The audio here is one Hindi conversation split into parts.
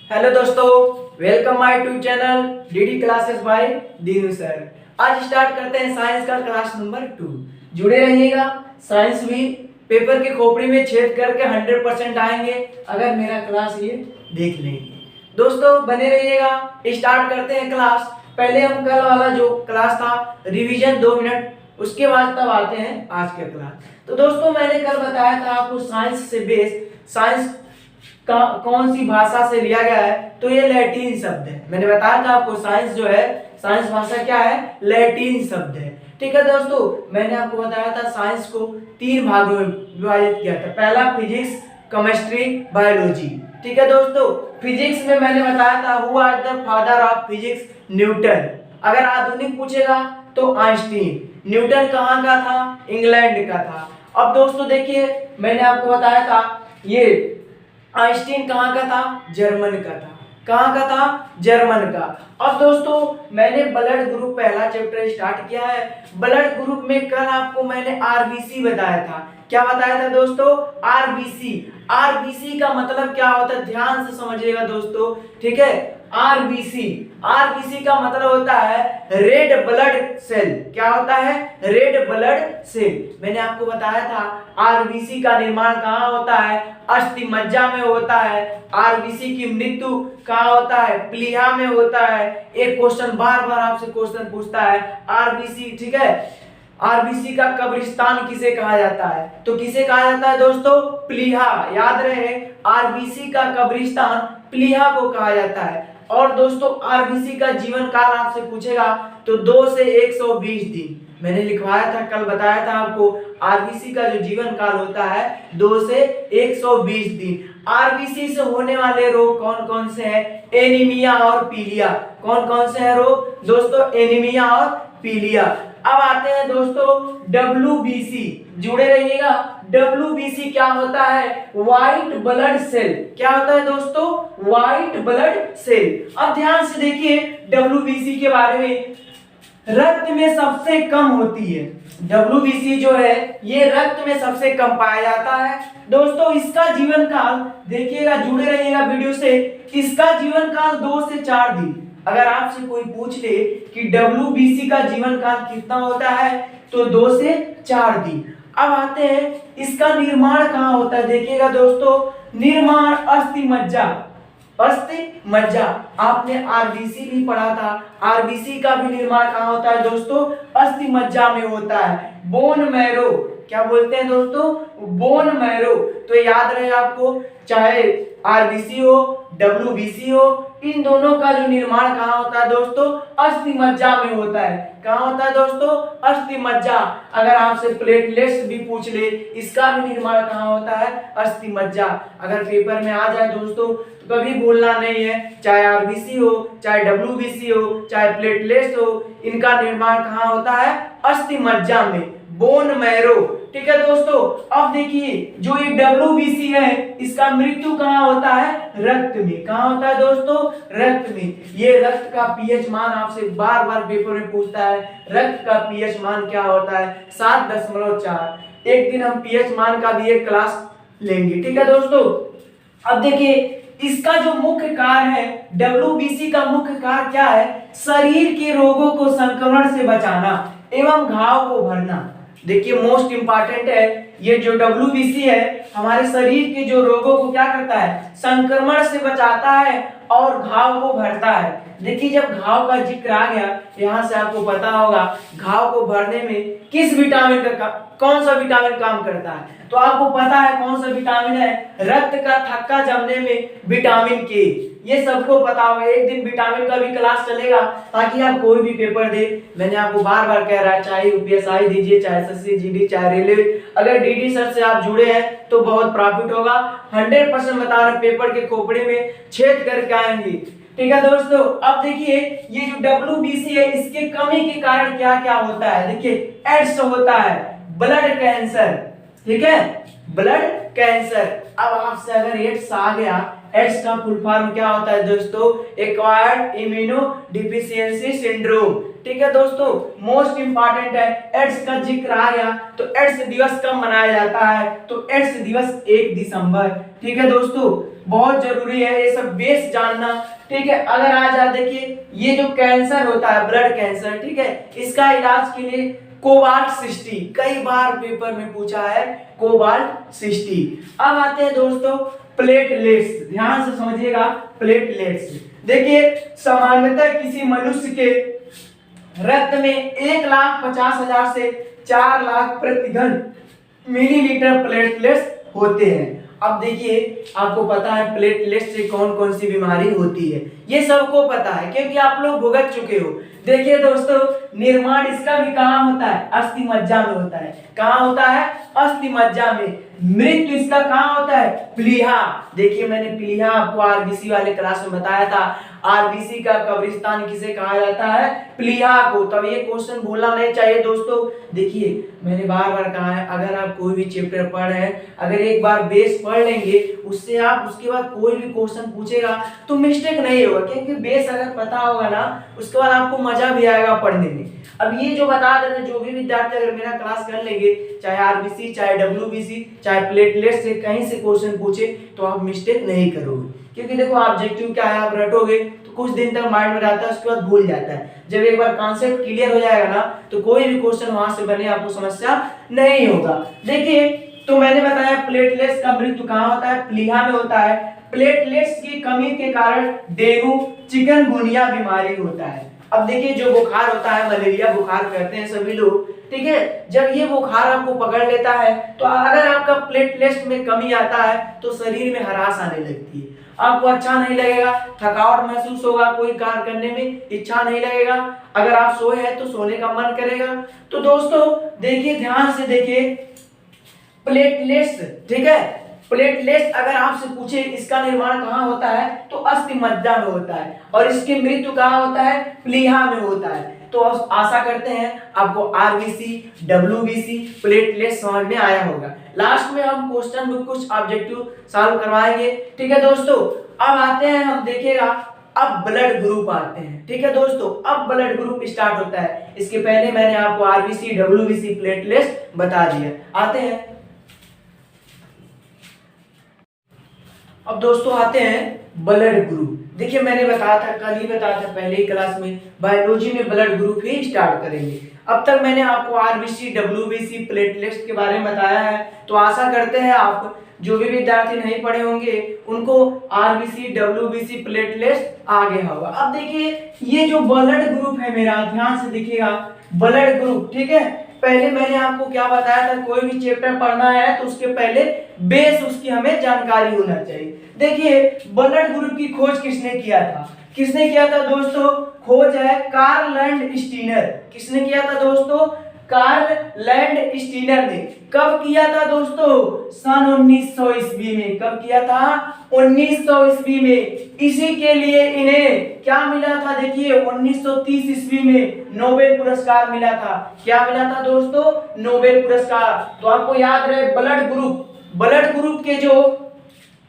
हेलो दोस्तों, welcome my to channel DD classes by Dinu sir. आज स्टार्ट करते हैं साइंस का क्लास नंबर 2। जुड़े रहिएगा। साइंस भी पेपर के खोपड़ी में छेद करके 100% आएंगे अगर मेरा क्लास ये देख लेंगे। दोस्तों बने रहिएगा। स्टार्ट करते हैं क्लास। पहले हम कल वाला जो क्लास था रिवीजन 2 मिनट, उसके बाद तब आते हैं आज का क्लास। तो दोस्तों मैंने कल बताया था आपको साइंस से बेस, साइंस का कौन सी भाषा से लिया गया है, तो ये लैटिन शब्द है। मैंने बताया था आपको साइंस जो है, साइंस भाषा क्या है, लैटिन शब्द है। ठीक है दोस्तों, मैंने आपको बताया था साइंस को 3 भागों में विभाजित किया था। पहला फिजिक्स, केमिस्ट्री, बायोलॉजी। ठीक है दोस्तों, फिजिक्स में मैंने बताया था who are the father of physics, Newton. अगर आधुनिक पूछेगा तो आइंस्टीन। न्यूटन कहाँ का था, इंग्लैंड का था। अब दोस्तों देखिए, मैंने आपको बताया था ये आइंस्टीन कहाँ का था, जर्मन का था। कहाँ का था, जर्मन का। अब दोस्तों मैंने ब्लड ग्रुप पहला चैप्टर स्टार्ट किया है। ब्लड ग्रुप में कल आपको मैंने आरबीसी बताया था। क्या बताया था दोस्तों, आरबीसी। आरबीसी का मतलब क्या होता है, ध्यान से समझिएगा दोस्तों। ठीक है, आरबीसी, आरबीसी का मतलब होता है रेड ब्लड सेल। क्या होता है, रेड ब्लड सेल। मैंने आपको बताया था आरबीसी का निर्माण कहाँ होता है, अस्थि मज्जा में होता है। आरबीसी की मृत्यु कहाँ होता है, प्लीहा में होता है। एक क्वेश्चन बार बार आपसे क्वेश्चन पूछता है आरबीसी। ठीक है, आरबीसी का कब्रिस्तान किसे कहा जाता है, तो किसे कहा जाता है दोस्तों, प्लीहा। याद रहे, आरबीसी का कब्रिस्तान प्लीहा को कहा जाता है। और दोस्तों आरबीसी का जीवन काल आपसे पूछेगा तो 2 से 120 दिन। मैंने लिखवाया था, कल बताया था आपको आरबीसी का जो जीवन काल होता है 2 से 120 दिन। आरबीसी से होने वाले रोग कौन कौन से हैं, एनीमिया और पीलिया। कौन कौन से हैं रोग दोस्तों, एनीमिया और पीलिया। अब आते हैं दोस्तों डब्ल्यूबीसी, जुड़े रहिएगा। डब्ल्यूबीसी क्या होता है, व्हाइट ब्लड सेल। क्या होता है दोस्तों, व्हाइट ब्लड सेल। अब ध्यान से देखिए डब्ल्यूबीसी के बारे में। रक्त में सबसे कम होती है डब्ल्यूबीसी जो है, ये रक्त में सबसे कम पाया जाता है। दोस्तों इसका जीवन काल देखिएगा, जुड़े रहिएगा वीडियो से। इसका जीवन काल 2 से 4 दिन। अगर आपसे कोई पूछ ले कि डब्ल्यूबीसी का जीवन काल कितना होता है, तो 2 से 4 दिन। अब आते हैं इसका निर्माण कहाँ होता है, देखिएगा दोस्तों। निर्माण अस्थि मज्जा, अस्थि मज्जा। आपने आरबीसी भी पढ़ा था, आरबीसी का भी निर्माण कहाँ होता है दोस्तों, अस्थि मज्जा में होता है। बोन मैरो, क्या बोलते हैं दोस्तों, बोन मैरो। तो याद रहे आपको, चाहे आरबीसी हो, डब्ल्यूबीसी हो, इन दोनों का जो निर्माण कहाँ होता है दोस्तों, अस्थि मज्जा में होता है। कहाँ होता है दोस्तों, अस्थि मज्जा। अगर आपसे प्लेटलेट्स भी पूछ ले, इसका भी निर्माण कहाँ होता है, अस्थि मज्जा। अगर पेपर में आ जाए दोस्तों तो कभी भूलना नहीं है, चाहे आरबीसी हो, चाहे डब्ल्यूबीसी हो, चाहे प्लेटलेट्स हो, इनका निर्माण कहाँ होता है, अस्थि मज्जा में, बोन मैरो। ठीक है दोस्तों, अब देखिए जो ये डब्ल्यूबीसी है, इसका मृत्यु कहाँ होता है, रक्त में। कहाँ होता है दोस्तों, रक्त में। ये रक्त का पीएच मान आपसे बार बार पेपर में पूछता है। रक्त का पीएच मान क्या होता है, 7.4। एक दिन हम पीएच मान का भी एक क्लास लेंगे। ठीक है दोस्तों, अब देखिए इसका जो मुख्य कार्य है, डब्ल्यूबीसी का मुख्य कार्य क्या है, शरीर के रोगों को संक्रमण से बचाना एवं घाव को भरना। देखिए मोस्ट इंपॉर्टेंट है, ये जो डब्ल्यूबीसी है हमारे शरीर के जो रोगों को क्या करता है, संक्रमण से बचाता है और घाव को भरता है। देखिए जब घाव का जिक्र आ गया, यहाँ से आपको पता होगा घाव को भरने में किस विटामिन का, कौन सा विटामिन काम करता है, तो आपको पता है कौन सा विटामिन है, रक्त का थक्का जमने में विटामिन के। ये सबको पता होगा। एक दिन विटामिन का भी क्लास चलेगा ताकि आप कोई भी पेपर दे। मैंने आपको बार बार कह रहा है, चाहे यूपीएसआई दीजिए, चाहे एसएससी जीडी, चाहे रेलवे, अगर डीडी सर से आप जुड़े हैं तो बहुत प्रॉफिट होगा। 100% बता रहे, पेपर के खोपड़े में छेद करके आएंगे। ठीक है दोस्तों, अब देखिए ये जो डब्ल्यूबीसी है, इसके कमी के कारण क्या क्या होता है। देखिए एड्स होता है, ब्लड कैंसर। ठीक है, ब्लड कैंसर। अब आपसे अगर एड्स आ गया, एड्स का फुल फॉर्म क्या होता है दोस्तों, एक्वायर्ड इम्यूनो डिफिशियंसी सिंड्रोम। ठीक है दोस्तों, मोस्ट इंपॉर्टेंट है। एड्स का जिक्र आ गया तो एड्स दिवस कब मनाया जाता है, तो एड्स दिवस 1 दिसंबर। ठीक है दोस्तों, बहुत जरूरी है ये सब बेस जानना, ठीक है। अगर आज आप देखिए ये जो कैंसर होता है, ब्लड कैंसर, ठीक है, इसका इलाज के लिए कोबाल्ट 60 कई बार पेपर में पूछा है, कोबाल्ट 60। अब आते हैं दोस्तों प्लेटलेट्स, ध्यान से समझिएगा। प्लेटलेट्स देखिए सामान्यतः किसी मनुष्य के रक्त में 1,50,000 से 4 लाख प्रतिघन मिलीलीटर प्लेटलेट्स होते हैं। अब देखिए आपको पता है प्लेटलेट्स से कौन कौन सी बीमारी होती है, ये सबको पता है क्योंकि आप लोग भुगत चुके हो। देखिए दोस्तों निर्माण इसका भी कहाँ होता है, अस्थि मज्जा में होता है। कहाँ होता है, अस्थि मज्जा में। मृत्यु इसका कहाँ होता है, प्लीहा। देखिए मैंने प्लीहा आपको आरबीसी वाले क्लास में बताया था, आरबीसी का कब्रिस्तान किसे कहा जाता है, प्लीहा को। तब ये क्वेश्चन भूलना नहीं चाहिए दोस्तों। देखिए मैंने बार बार कहा है अगर आप कोई भी चैप्टर पढ़ रहे हैं, अगर एक बार बेस पढ़ लेंगे उससे आप उसके बाद कोई भी क्वेश्चन पूछेगा तो मिस्टेक नहीं होगा, क्योंकि बेस अगर पता होगा ना उसके बाद आपको मजा भी आएगा पढ़ने में। अब ये जो बता देते हैं जो भी विद्यार्थी अगर मेरा क्लास कर लेंगे, चाहे आरबीसी चाहे डब्ल्यूबीसी चाहे प्लेटलेट से कहीं से क्वेश्चन पूछे तो आप मिस्टेक नहीं करोगे, क्योंकि देखो ऑब्जेक्टिव क्या है आप रटोगे तो कुछ दिन तक माइंड में रहता है, उसके बाद भूल जाता है। जब एक बार कॉन्सेप्ट क्लियर हो जाएगा ना तो कोई भी क्वेश्चन वहां से बने आपको समस्या नहीं होगा। देखिए तो मैंने बताया प्लेटलेट्स का मृत्यु कहाँ होता है, प्लीहा में होता है। प्लेटलेट्स की कमी के कारण डेंगू चिकनगुनिया बीमारी होता है। अब देखिए जो बुखार होता है, मलेरिया बुखार कहते हैं सभी लोग, ठीक है, जब ये बुखार आपको पकड़ लेता है तो अगर आपका प्लेटलेट्स में कमी आता है तो शरीर में हरास आने लगती है, आपको अच्छा नहीं लगेगा, थकावट महसूस होगा, कोई कार्य करने में इच्छा नहीं लगेगा, अगर आप सोए हैं तो सोने का मन करेगा। तो दोस्तों देखिए ध्यान से देखिए प्लेटलेट्स, ठीक है, प्लेटलेट्स अगर आपसे पूछे इसका निर्माण कहाँ होता है तो अस्थि मज्जा में होता है, और इसकी मृत्यु कहाँ होता है, प्लीहा में होता है। तो आशा करते हैं आपको आरबीसी डब्ल्यूबीसी प्लेटलेट्स समझ में आया होगा। लास्ट में हम क्वेश्चन में कुछ ऑब्जेक्टिव सॉल्व करवाएंगे, ठीक है दोस्तों। अब आते हैं हम देखिएगा अब ब्लड ग्रुप आते हैं, ठीक है दोस्तों। अब ब्लड ग्रुप स्टार्ट होता है, इसके पहले मैंने आपको आरबीसी डब्ल्यूबीसी प्लेटलेट्स बता दिया। आते हैं अब दोस्तों आते हैं ब्लड ग्रुप। देखिए मैंने बताया था, कल ही बताया था पहले ही क्लास में, बायोलॉजी में ब्लड ग्रुप ही स्टार्ट करेंगे। अब तक मैंने आपको आरबीसी डब्ल्यूबीसी प्लेटलेट्स के बारे में बताया है, तो आशा करते हैं आप जो भी विद्यार्थी नहीं पढ़े होंगे उनको आरबीसी डब्ल्यूबीसी प्लेटलेट्स आ गया होगा। अब देखिए ये जो ब्लड ग्रुप है मेरा, ध्यान से देखिएगा ब्लड ग्रुप, ठीक है। पहले मैंने आपको क्या बताया था, कोई भी चैप्टर पढ़ना है तो उसके पहले बेस उसकी हमें जानकारी होना चाहिए। देखिए ब्लड ग्रुप की खोज किसने किया था, किसने किया था दोस्तों, खोज है कार्ल लैंडस्टीनर। किसने किया था दोस्तों, कार्ल लैंडस्टीनर ने। कब किया था दोस्तों, सन 1900 ईस्वी में। कब किया था, 1900 ईस्वी में। इसी के लिए इन्हें क्या मिला था, देखिए 1930 ईस्वी में नोबेल पुरस्कार मिला था। क्या मिला था दोस्तों, नोबेल पुरस्कार। तो आपको याद रहे ब्लड ग्रुप के जो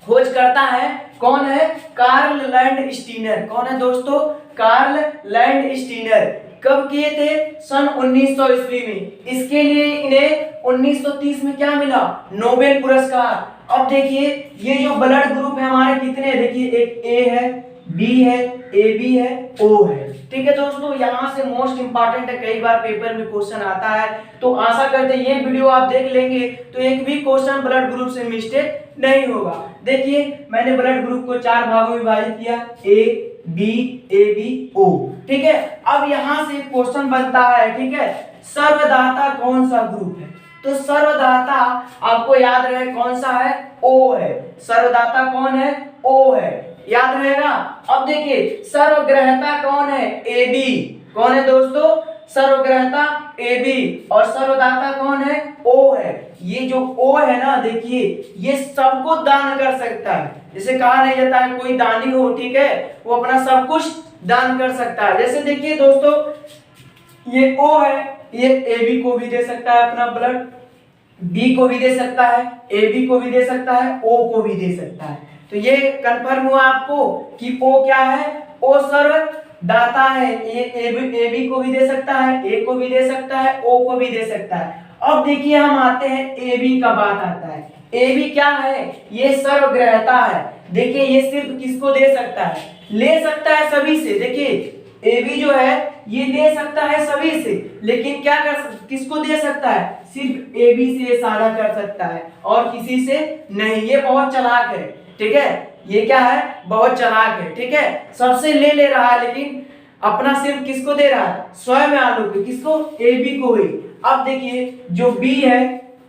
खोज करता है कौन है, कार्ल लैंडस्टीनर। कौन है दोस्तों, कार्ल लैंडस्टीनर। कब किए थे, सन 1900 ईस्वी में। इसके लिए इन्हें 1930 में क्या मिला, नोबेल पुरस्कार। अब देखिए ये जो ब्लड ग्रुप है हमारे कितने हैं, देखिए एक ए है, बी है, ए बी है, ओ है, ठीक है दोस्तों। यहाँ से मोस्ट इंपॉर्टेंट है, कई बार पेपर में क्वेश्चन आता है, तो आशा करते हैं ये वीडियो आप देख लेंगे तो एक भी क्वेश्चन ब्लड ग्रुप से मिस्टेक नहीं होगा। देखिए मैंने ब्लड ग्रुप को 4 भागों में विभाजित किया, ए बी ओ, ठीक है। अब यहाँ से क्वेश्चन बनता है, ठीक है, सर्वदाता कौन सा ग्रुप है, तो सर्वदाता आपको याद रहे कौन सा है, ओ है। सर्वदाता कौन है, ओ है, याद रहेगा। अब देखिए सर्वग्रहता कौन है, ए बी। कौन है दोस्तों, सर्वग्रहता ए बी, और सर्वदाता कौन है, ओ है। ये जो ओ है ना, देखिए ये सबको दान कर सकता है। जैसे कहा नहीं जाता है कोई दानी हो, ठीक है, वो अपना सब कुछ दान कर सकता है। जैसे देखिए दोस्तों ये ओ है, ये ए बी को भी दे सकता है अपना ब्लड, बी को भी दे सकता है, ए बी को भी दे सकता है, ओ को भी दे सकता है। तो ये कंफर्म हुआ आपको कि ओ क्या है, ओ सर्वदाता है। ये ए बी को भी दे सकता है, ए को भी दे सकता है, ओ को भी दे सकता है। अब देखिए हम आते हैं ए बी का बात आता है। ए बी क्या है, ये सर्वग्रहता है। देखिए ये सिर्फ किसको दे सकता है, ले सकता है सभी से। देखिए ए बी जो है ये ले सकता है सभी से, लेकिन क्या किसको दे सकता है, सिर्फ ए बी से ये साझा कर सकता है और किसी से नहीं। ये बहुत चालाक है, ठीक है, ये क्या है, बहुत चालाक है, ठीक है, सबसे ले रहा है लेकिन अपना सिर्फ किसको दे रहा है, स्वयं आलू को, किसको, ए बी को ही। अब देखिए जो बी है,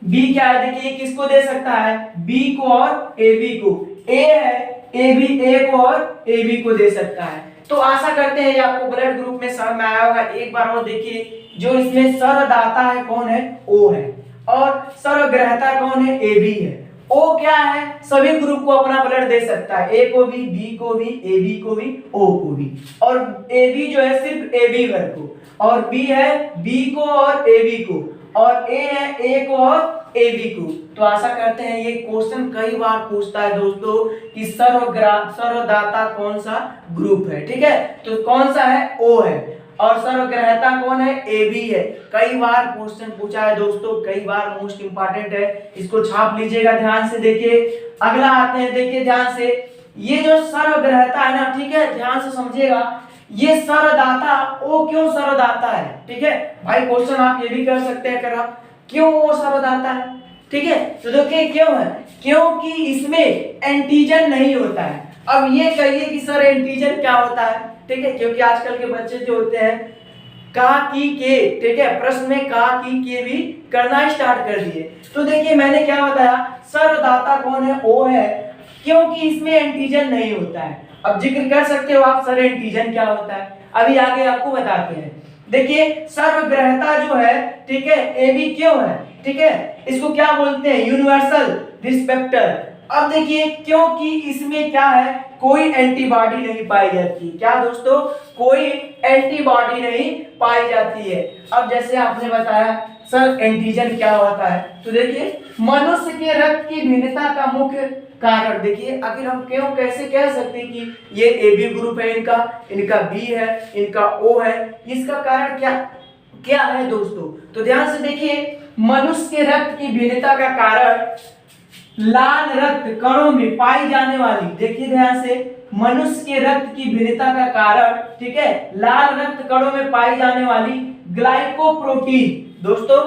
बी क्या है, देखिए किसको दे सकता है, बी को और ए बी को। ए है, ए बी ए को और ए बी को दे सकता है। तो आशा करते हैं ये आपको ब्लड ग्रुप में समझ में आया होगा। एक बार और देखिए, जो इसमें सरदाता है कौन है, ओ है, और सरग्रहता कौन है, ए बी है। ओ क्या है, सभी ग्रुप को अपना ब्लड दे सकता है, ए को भी, बी को भी, ए बी को भी, ओ को भी। और ए बी जो है सिर्फ ए बी वर्ग को, और बी है बी को और ए बी को, और ए है ए को और ए बी को। तो आशा करते हैं ये क्वेश्चन कई बार पूछता है दोस्तों कि सर्वदाता कौन सा ग्रुप है, ठीक है, तो कौन सा है, ओ है, और सर्वग्रहता कौन है, ए बी है। कई बार क्वेश्चन पूछा है दोस्तों, कई बार, मोस्ट इंपॉर्टेंट है, इसको छाप लीजिएगा ध्यान से। देखिए अगला आते हैं, देखिए ध्यान से, ये जो सर्वग्रहता है ना, ठीक है, ध्यान से समझिएगा, ये सरदाता, ओ क्यों सरदाता है, ठीक है भाई, क्वेश्चन आप ये भी कर सकते हैं अगर आप, क्यों वो सरदाता है, ठीक है, तो देखिए क्यों है, क्योंकि इसमें एंटीजन नहीं होता है। अब ये कहिए कि सर एंटीजन क्या होता है, ठीक है, क्योंकि आजकल के बच्चे जो होते हैं का की के, ठीक है, प्रश्न में का की के भी करना स्टार्ट कर दिए। तो देखिए मैंने क्या बताया, सरदाता कौन है, ओ है, क्योंकि इसमें एंटीजन नहीं होता है। अब जिक्र कर सकते हो आप, सर एंटीजन क्या होता है, अभी आगे आपको बताते हैं। देखिए सर्वग्रहता जो है, ठीक है, ए बी क्यों है, ठीक है, इसको क्या बोलते हैं, यूनिवर्सल रिस्पेक्टर। अब देखिए क्योंकि इसमें क्या है, कोई एंटीबॉडी नहीं पाई जाती। क्या दोस्तों, कोई एंटीबॉडी नहीं पाई जाती है। अब जैसे आपने बताया सर एंटीजन क्या होता है, तो देखिए मनुष्य के रक्त की भिन्नता का मुख्य कारण, देखिए आखिर हम क्यों कैसे कह सकते हैं कि ये ए बी ग्रुप है, इनका बी है, इनका ओ है, इसका कारण क्या क्या है दोस्तों। तो ध्यान से देखिए, मनुष्य के रक्त की भिन्नता का कारण लाल रक्त कणों में पाई जाने वाली, देखिए ध्यान से, मनुष्य के रक्त की भिन्नता का कारण, ठीक है, लाल रक्त कणों में पाई जाने वाली ग्लाइकोप्रोटीन, दोस्तों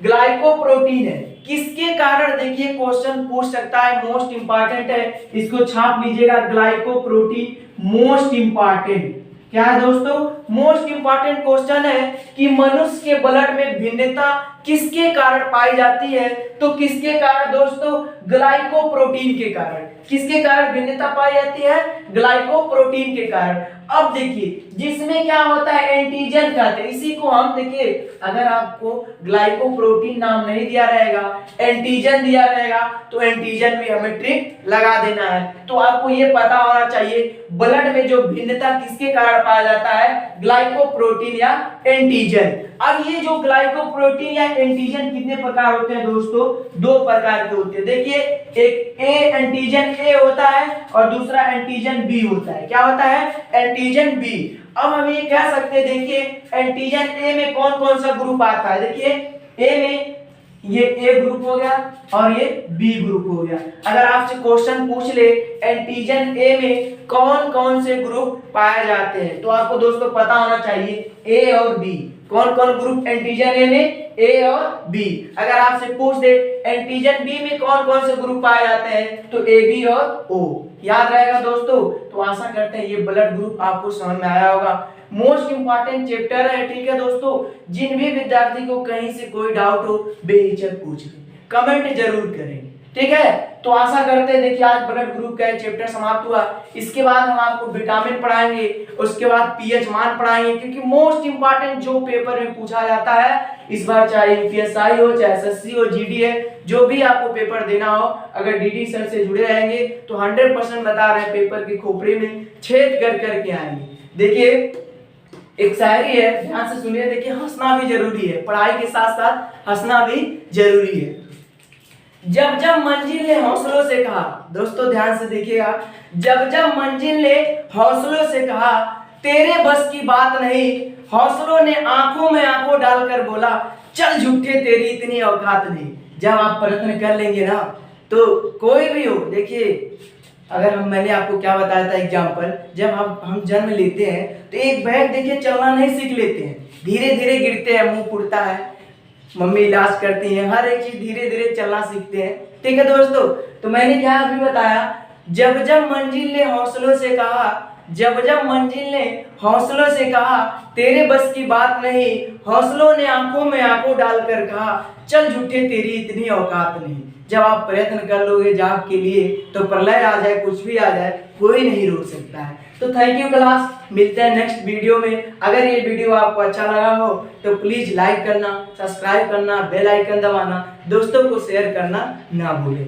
ग्लाइकोप्रोटीन है। किसके कारण, देखिए क्वेश्चन पूछ सकता है, मोस्ट इंपॉर्टेंट है, इसको छाप लीजिएगा, ग्लाइकोप्रोटीन मोस्ट इंपॉर्टेंट। क्या है दोस्तों, मोस्ट इंपॉर्टेंट क्वेश्चन है कि मनुष्य के ब्लड में भिन्नता किसके कारण पाई जाती है, तो किसके कारण दोस्तों, ग्लाइकोप्रोटीन के कारण। किसके कारण भिन्नता पाई जाती है, ग्लाइकोप्रोटीन के कारण। अब देखिए जिसमें क्या होता है, एंटीजन कहते हैं, इसी को हम, देखिए अगर आपको ग्लाइकोप्रोटीन नाम नहीं दिया रहेगा, एंटीजन दिया रहेगा, तो एंटीजन भी हमें ट्रिक लगा देना है। तो आपको ये पता होना चाहिए ब्लड में जो भिन्नता किसके कारण पाया जाता है, ग्लाइकोप्रोटीन या एंटीजन। अब ये जो ग्लाइकोप्रोटीन या एंटीजन कितने प्रकार होते हैं दोस्तों, दो प्रकार के होते हैं। देखिए एक ए एंटीजन ए होता है और दूसरा एंटीजन बी होता है। क्या होता है, एंटीजन बी। अब हम ये कह सकते हैं, देखिए एंटीजन ए में कौन कौन सा ग्रुप आता है, देखिए ए में ये ए ग्रुप हो गया और ये बी ग्रुप हो गया। अगर आपसे क्वेश्चन पूछ ले एंटीजन ए में कौन कौन से ग्रुप पाए जाते हैं, तो आपको दोस्तों पता होना चाहिए ए और बी, कौन कौन ग्रुप एंटीजन ए में, ए और बी। अगर आपसे पूछ दे एंटीजन बी में कौन कौन से ग्रुप पाए जाते हैं, तो ए बी और ओ, याद रहेगा दोस्तों। तो आशा करते हैं ये ब्लड ग्रुप आपको समझ में आया होगा। मोस्ट इंपॉर्टेंट चैप्टर है, ठीक है दोस्तों। जिन भी विद्यार्थी को कहीं से कोई डाउट हो बेहिचक पूछ ले, कमेंट जरूर करें, ठीक है। तो आशा करते हैं, देखिए आज ब्लड ग्रुप का चैप्टर समाप्त हुआ। इसके बाद हम आपको विटामिन पढ़ाएंगे, उसके बाद पीएच मान पढ़ाएंगे, क्योंकि मोस्ट इंपॉर्टेंट जो पेपर में पूछा जाता है इस बार, चाहे यूपीएसआई हो, चाहे एसएससी हो, जीडी है, जो भी आपको पेपर देना हो, अगर डीडी सर से जुड़े रहेंगे तो 100% बता रहे हैं पेपर की खोपड़ी में छेद कर करके आएंगे। देखिए एक शायरी है, ध्यान से सुनिए, देखिए हंसना भी जरूरी है, पढ़ाई के साथ साथ हंसना भी जरूरी है। जब जब मंजिल ने हौसलों से कहा, दोस्तों ध्यान से देखिएगा, जब जब मंजिल ने हौसलों से कहा तेरे बस की बात नहीं, हौसलों ने आंखों में आंखों डालकर बोला चल झूठे तेरी इतनी औकात नहीं। जब आप प्रयत्न कर लेंगे ना, तो कोई भी हो, देखिए अगर मैंने आपको क्या बताया था एग्जाम्पल, जब हम जन्म लेते हैं तो एक बैग देखिए चलना नहीं सीख लेते हैं, धीरे धीरे गिरते हैं, मुंह फूटता है, मम्मी इलाज करती हैं, हर एक चीज धीरे धीरे चलना सीखते हैं। ठीक है दोस्तों, तो मैंने क्या अभी बताया, जब जब मंजिल ने हौसलों से कहा, जब जब मंजिल ने हौसलों से कहा, तेरे बस की बात नहीं, हौसलों ने आंखों में आंखों डालकर कहा, चल झूठे तेरी इतनी औकात नहीं। जब आप प्रयत्न कर लोगे जॉब के लिए तो प्रलय आ जाए, कुछ भी आ जाए, कोई नहीं रोक सकता है। तो थैंक यू क्लास, मिलते हैं नेक्स्ट वीडियो में। अगर ये वीडियो आपको अच्छा लगा हो तो प्लीज लाइक करना, सब्सक्राइब करना, बेल आइकन दबाना, दोस्तों को शेयर करना ना भूलें।